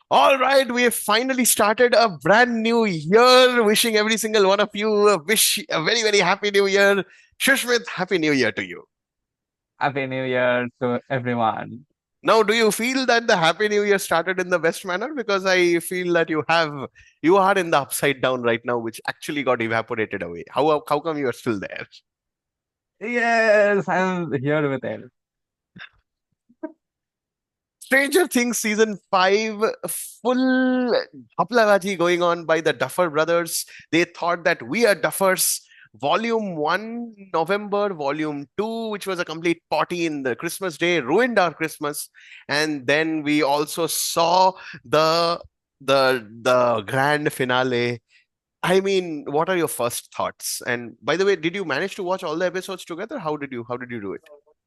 All right, we have finally started a brand new year. Wishing every single one of you wish a very, very happy new year. Shushmit, happy new year to you. Happy New Year to everyone. Now, do you feel that the happy new year started in the best manner? Because I feel that you are in the upside down right now, which actually got evaporated away. How come you are still there? Yes, I'm here with it. Stranger Things season 5, full haplavaji going on by the Duffer brothers. They thought that we are Duffers. Volume 1, November, Volume 2, which was a complete party in the Christmas day, ruined our Christmas. And then we also saw the the grand finale. I mean, what are your first thoughts? And by the way, did you manage to watch all the episodes together? How did you do it?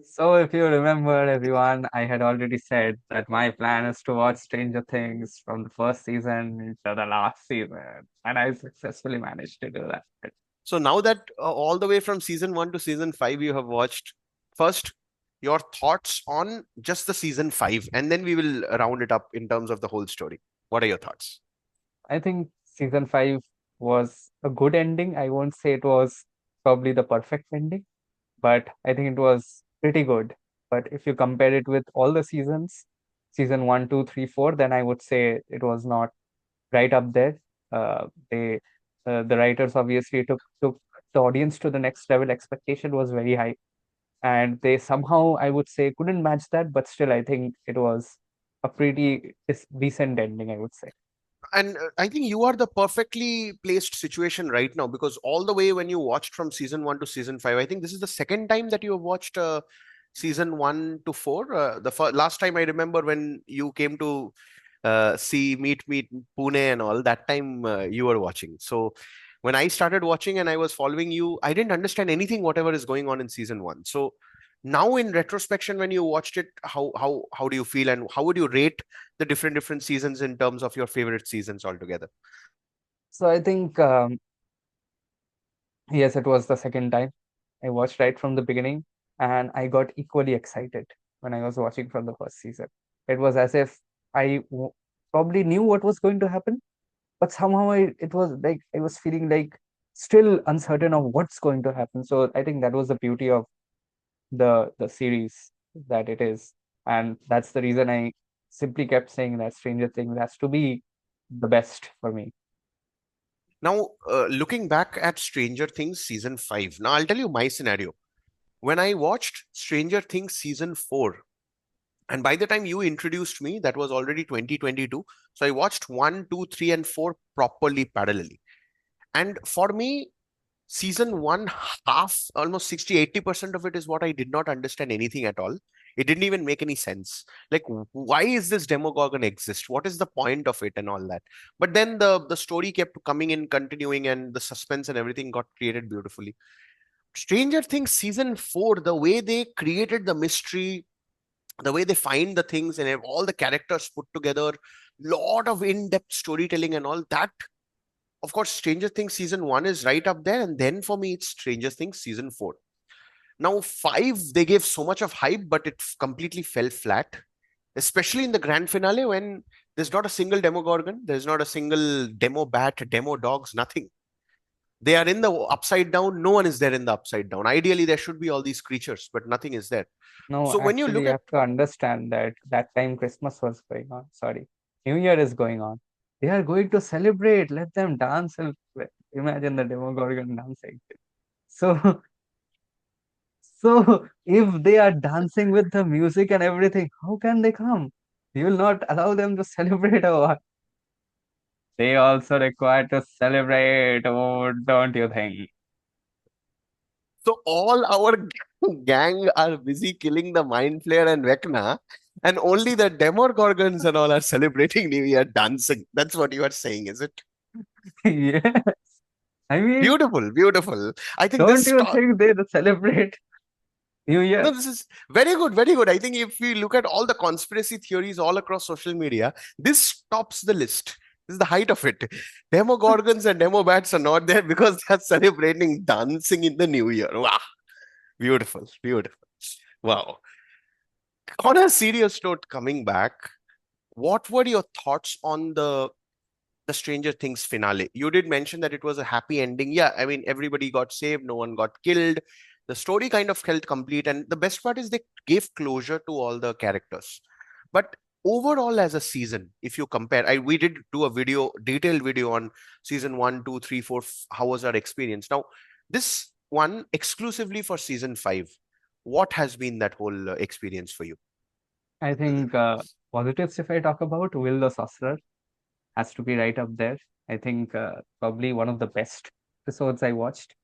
So, if you remember, everyone, I had already said that my plan is to watch Stranger Things from the first season to the last season, and I successfully managed to do that. So now that all the way from season 1 to season 5 you have watched, first your thoughts on just the season 5, and then we will round it up in terms of the whole story. What are your thoughts? I think season 5 was a good ending. I won't say it was probably the perfect ending, but I think it was pretty good. But if you compare it with all the seasons, season one, two, three, four, then I would say it was not right up there. They the writers obviously took the audience to the next level. Expectation was very high, and they somehow I would say couldn't match that. But still, I think it was a pretty decent ending. I would say. And I think you are the perfectly placed situation right now, because all the way when you watched from season 1 to season 5, I think this is the second time that you have watched season 1 to 4. Last time I remember when you came to see Meet Pune and all that time, you were watching. So when I started watching and I was following you, I didn't understand anything whatever is going on in season 1. So now in retrospection, when you watched it, how do you feel, and how would you rate the different seasons in terms of your favorite seasons altogether? So I think yes, it was the second time I watched right from the beginning, and I got equally excited when I was watching from the first season. It was as if probably knew what was going to happen, but somehow it was like I was feeling like still uncertain of what's going to happen. So I think that was the beauty of the series that it is, and that's the reason I simply kept saying that Stranger Things has to be the best for me. Now, looking back at Stranger Things season 5, now I'll tell you my scenario. When I watched Stranger Things season 4, and by the time you introduced me, that was already 2022. So I watched 1, 2, 3, and 4 properly parallelly. And for me, season 1, half, almost 60-80% of it is what I did not understand anything at all. It didn't even make any sense. Like, why is this Demogorgon exist? What is the point of it and all that? But then the story kept coming in, continuing, and the suspense and everything got created beautifully. Stranger Things season 4, the way they created the mystery, the way they find the things, and have all the characters put together, lot of in-depth storytelling and all that. Of course, Stranger Things season 1 is right up there, and then for me it's Stranger Things season 4. Now 5, they gave so much of hype, but it completely fell flat, especially in the grand finale, when there's not a single Demogorgon, there's not a single demo bat, demo dogs, nothing. They are in the upside down, no one is there in the upside down. Ideally there should be all these creatures, but nothing is there. No, So when you actually, look you at, have to understand that that time Christmas was going on. Sorry, New Year is going on. They are going to celebrate. Let them dance. And imagine the Demogorgon dancing. So, so if they are dancing with the music and everything, how can they come? You will not allow them to celebrate or what? They also require to celebrate. Oh, don't you think? so all our gang are busy killing the Mind Flayer and Vecna, and only the Demogorgons and all are celebrating New Year dancing. That's what you are saying, is it? Yes. I mean, Beautiful, beautiful. I think don't this you think they celebrate New no, Year? this is very good, very good. I think if we look at all the conspiracy theories all across social media, this tops the list. This is the height of it. Demogorgons and Demobats are not there because they are celebrating dancing in the new year. Wow. Beautiful, beautiful. Wow. On a serious note, coming back, what were your thoughts on the Stranger Things finale? You did mention that it was a happy ending. Yeah, I mean, everybody got saved, no one got killed. The story kind of felt complete. And the best part is they gave closure to all the characters. But overall, as a season, if you compare, we did do a video, detailed video on season one, two, three, four. How was our experience? Now, this one exclusively for season five, what has been that whole experience for you? I think positives, if I talk about, Will the Sorcerer has to be right up there. I think probably one of the best episodes I watched.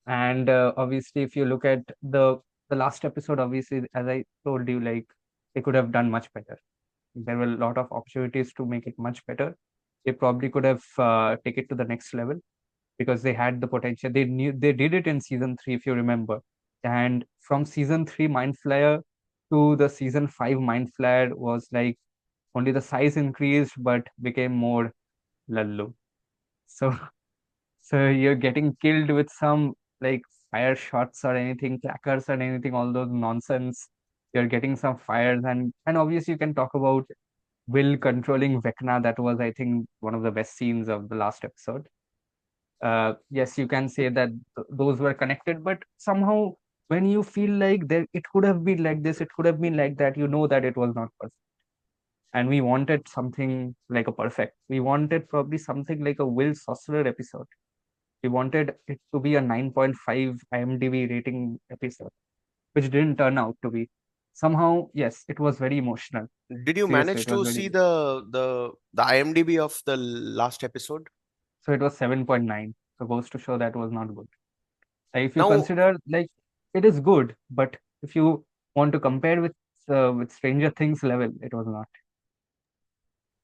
And obviously, if you look at the last episode, obviously, as I told you, like they could have done much better. There were a lot of opportunities to make it much better. They probably could have take it to the next level because they had the potential. They knew they did it in season three, if you remember. And from season three, Mind Flyer to the season five, Mind Flyer was like only the size increased but became more lallu. So so you're getting killed with some like fire shots or anything, crackers or anything, all those nonsense. You're getting some fires and obviously you can talk about Will controlling Vecna. That was, I think, one of the best scenes of the last episode. Yes, you can say that those were connected, but somehow when you feel like there it could have been like this, it could have been like that, you know that it was not perfect. And we wanted something like a perfect. We wanted probably something like a Will Sorcerer episode. We wanted it to be a 9.5 IMDb rating episode, which didn't turn out to be. Somehow, yes, it was very emotional. Did you Seriously, manage it was to very. see the IMDb of the last episode? So it was 7.9. So goes to show that was not good. If you Now, consider like it is good, but if you want to compare with Stranger Things level, it was not.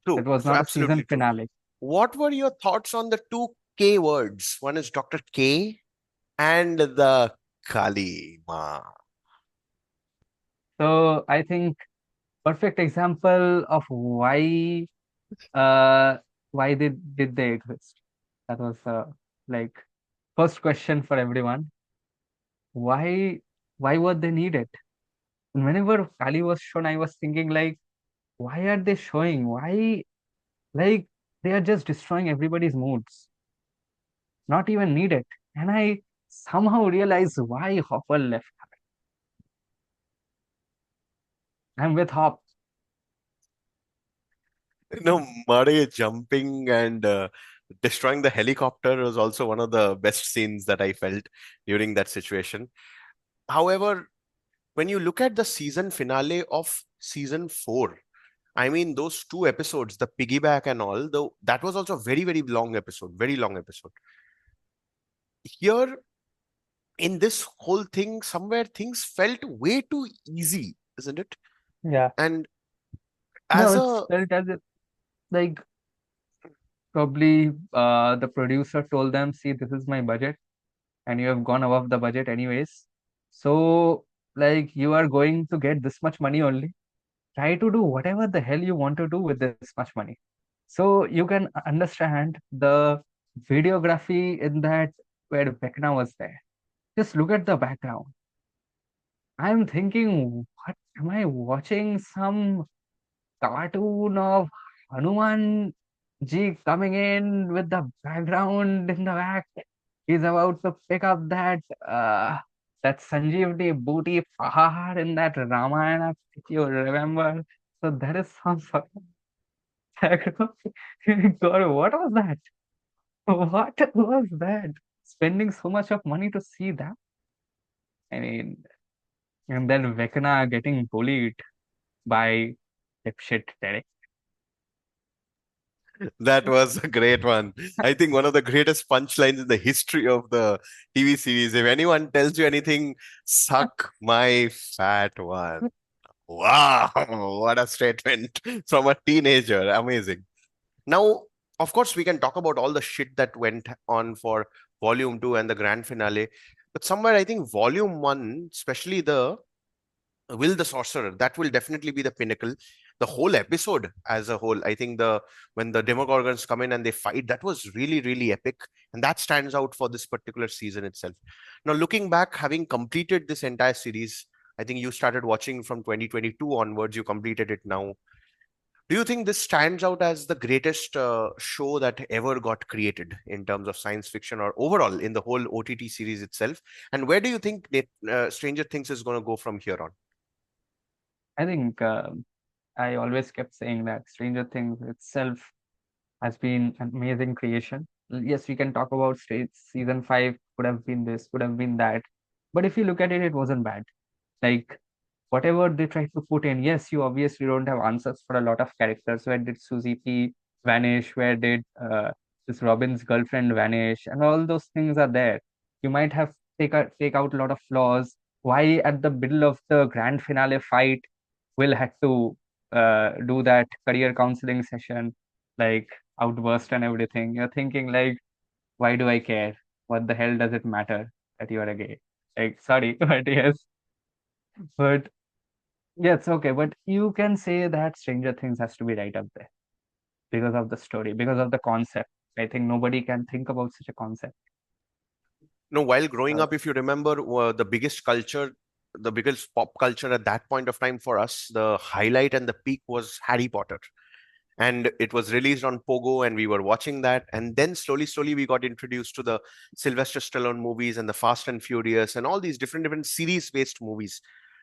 It true, was not a season absolutely true. finale. What were your thoughts on the two K words? One is Dr. K and the Kali Ma. So I think perfect example of uh why did they exist? That was like first question for everyone. Why why were they needed? And whenever Kali was shown, I was thinking like, why are they showing? Why like they are just destroying everybody's moods, not even needed. And I somehow realized why Hopper left. I'm with Hop. Murray jumping and destroying the helicopter was also one of the best scenes that I felt during that situation. However, when you look at the season finale of season four, I mean, those two episodes, the piggyback and all, though that was also a very, very long episode, very long episode. Here in this whole thing, somewhere things felt way too easy, isn't it? Yeah. And No, as it's a felt as if like probably the producer told them, see, this is my budget, and you have gone above the budget anyways. So like you are going to get this much money only. Try to do whatever the hell you want to do with this much money. So you can understand the videography in that where Vecna was there. Just look at the background. I'm thinking, what am I watching? Some cartoon of Hanuman ji coming in with the background in the back. He's about to pick up that Sanjeevni booty Pahar in that Ramayana, if you remember. So that is some sort of background. God, what was that? What was that? Spending so much of money to see that? I mean, and then Vecna getting bullied by dipshit Derek. That was a great one. I think one of the greatest punchlines in the history of the TV series. If anyone tells you anything, suck my fat one. Wow, what a statement from a teenager. Amazing. Now, of course, we can talk about all the shit that went on for volume two and the grand finale. But somewhere I think volume one, especially the Will the Sorcerer, that will definitely be the pinnacle. The whole episode as a whole, I think the when the Demogorgons come in and they fight, that was really, really epic. And that stands out for this particular season itself. Now, looking back, having completed this entire series, I think you started watching from 2022 onwards, you completed it now. Do you think this stands out as the greatest show that ever got created in terms of science fiction or overall in the whole OTT series itself? And where do you think Stranger Things is going to go from here on? I think I always kept saying that Stranger Things itself has been an amazing creation. Yes, we can talk about season five could have been this, could have been that, but if you look at it, it wasn't bad. Like whatever they tried to put in, yes, you obviously don't have answers for a lot of characters. Where did Susie P vanish? Where did this Robin's girlfriend vanish? And all those things are there. You might have take out a lot of flaws. Why at the middle of the grand finale fight, Will had to do that career counseling session, like outburst and everything. You're thinking like, why do I care? What the hell does it matter that you are a gay? Like, sorry, but yes, but yeah, it's okay, but you can say that Stranger Things has to be right up there because of the story, because of the concept. I think nobody can think about such a concept. No, while growing Uh, up, if you remember, the biggest pop culture at that point of time for us, the highlight and the peak was Harry Potter. And it was released on Pogo, and we were watching that. And then slowly, we got introduced to the Sylvester Stallone movies and the Fast and Furious and all these different series-based movies.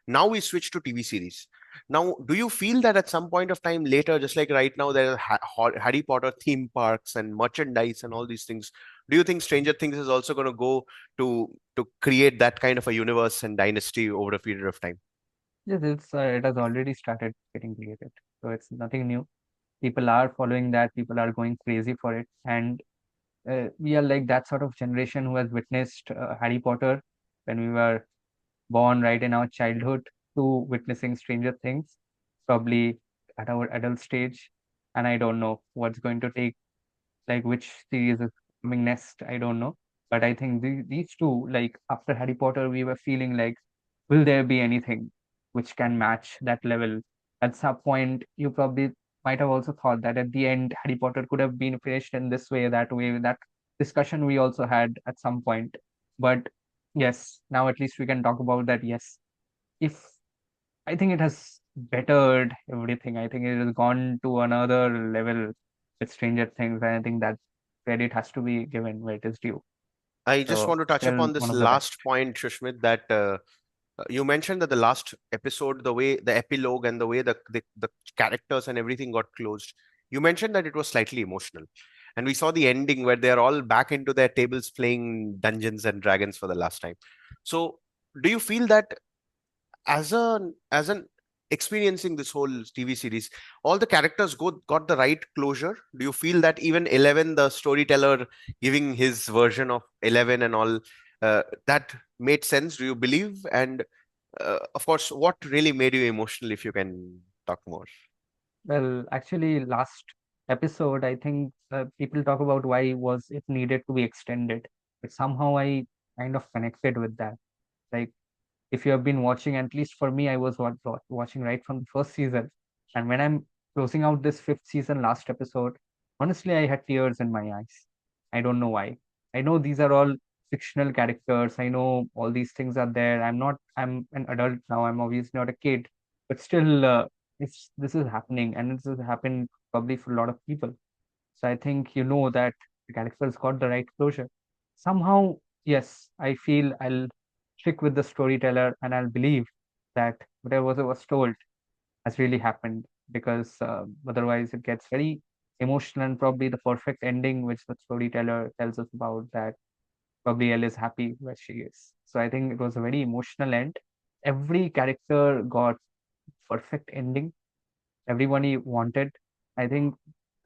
Now we switch to TV series. Now, do you feel that at some point of time later, just like right now, there are Harry Potter theme parks and merchandise and all these things? Do you think Stranger Things is also going to go to create that kind of a universe and dynasty over a period of time? yes, it has already started getting created, so it's nothing new. People are following that. People are going crazy for it, and we are like that sort of generation who has witnessed Harry Potter when we were born right in our childhood to witnessing Stranger Things, probably at our adult stage. And I don't know what's going to take, like which series is coming next. I don't know. But I think these two, like after Harry Potter, we were feeling like, will there be anything which can match that level? At some point, you probably might have also thought that at the end, Harry Potter could have been finished in this way, that way. That discussion we also had at some point. But yes, now at least we can talk about that. Yes, if I think it has bettered everything. I think it has gone to another level with Stranger Things. And I think that credit has to be given where it is due. I just So want to touch still upon one this of the best. last point, Shushmit, that you mentioned that the last episode, the way the epilogue and the way the characters and everything got closed, you mentioned that it was slightly emotional. And we saw the ending where they're all back into their tables playing Dungeons and Dragons for the last time. So, do you feel that as an experiencing this whole TV series, all the characters got the right closure? Do you feel that even 11, the storyteller giving his version of 11 and all, that made sense? Do you believe? And of course, what really made you emotional, if you can talk more? Well, actually, last episode, I think people talk about why was it needed to be extended, but somehow I kind of connected with that. Like if you have been watching, at least for me, I was watching right from the first season. And when I'm closing out this fifth season, last episode, honestly, I had tears in my eyes. I don't know why. I know these are all fictional characters. I know all these things are there. I'm an adult now. I'm obviously not a kid, but still, this is happening, and this has happened probably for a lot of people. So I think you know that the characters got the right closure. Somehow, yes, I feel I'll stick with the storyteller and I'll believe that whatever was told has really happened, because otherwise it gets very emotional, and probably the perfect ending which the storyteller tells us about, that probably Elle is happy where she is. So I think it was a very emotional end. Every character got perfect ending, everyone he wanted. I think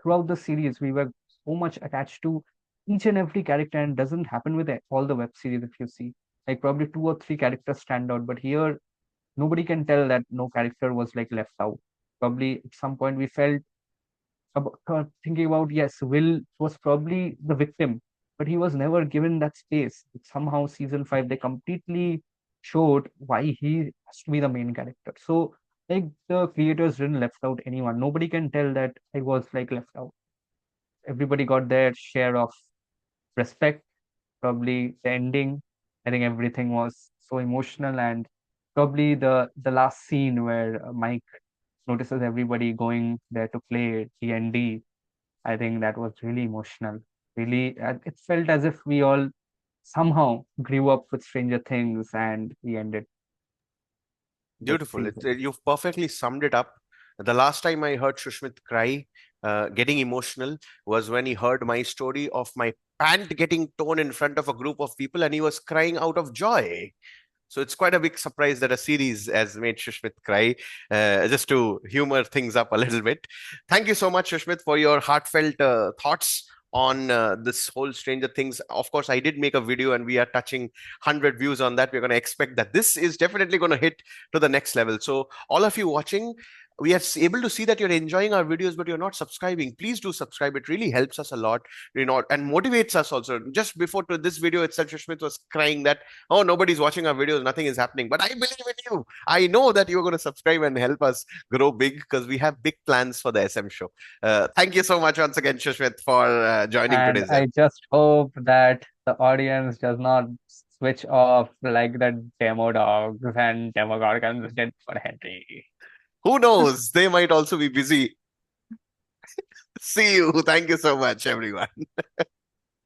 throughout the series, we were so much attached to each and every character, and it doesn't happen with all the web series if you see. Like probably two or three characters stand out, but here nobody can tell that no character was like left out. Probably at some point we felt thinking about, yes, Will was probably the victim, but he was never given that space. Somehow season five they completely showed why he has to be the main character. So like the creators didn't left out anyone. Nobody can tell that I was like left out. Everybody got their share of respect. Probably the ending, I think everything was so emotional, and probably the last scene where Mike notices everybody going there to play D&D. I think that was really emotional. Really, it felt as if we all somehow grew up with Stranger Things and we ended this Beautiful. season. You've perfectly summed it up. The last time I heard Shushmit cry, getting emotional, was when he heard my story of my pant getting torn in front of a group of people and he was crying out of joy. So it's quite a big surprise that a series has made Shushmit cry, just to humor things up a little bit. Thank you so much, Shushmit, for your heartfelt thoughts on this whole Stranger Things. Of course, I did make a video and we are touching 100 views on that. We're going to expect that this is definitely going to hit to the next level. So all of you watching, we are able to see that you're enjoying our videos, but you're not subscribing. Please do subscribe. It really helps us a lot, and motivates us also. Just before to this video itself, Shushmit was crying that, oh, nobody's watching our videos, nothing is happening. But I believe in you. I know that you're going to subscribe and help us grow big because we have big plans for the SM show. Thank you so much once again, Shushmit, for joining And today's I episode. just hope that the audience does not switch off like the demo dogs and demogorgons did for Henry. Who knows? They might also be busy. See you. Thank you so much, everyone.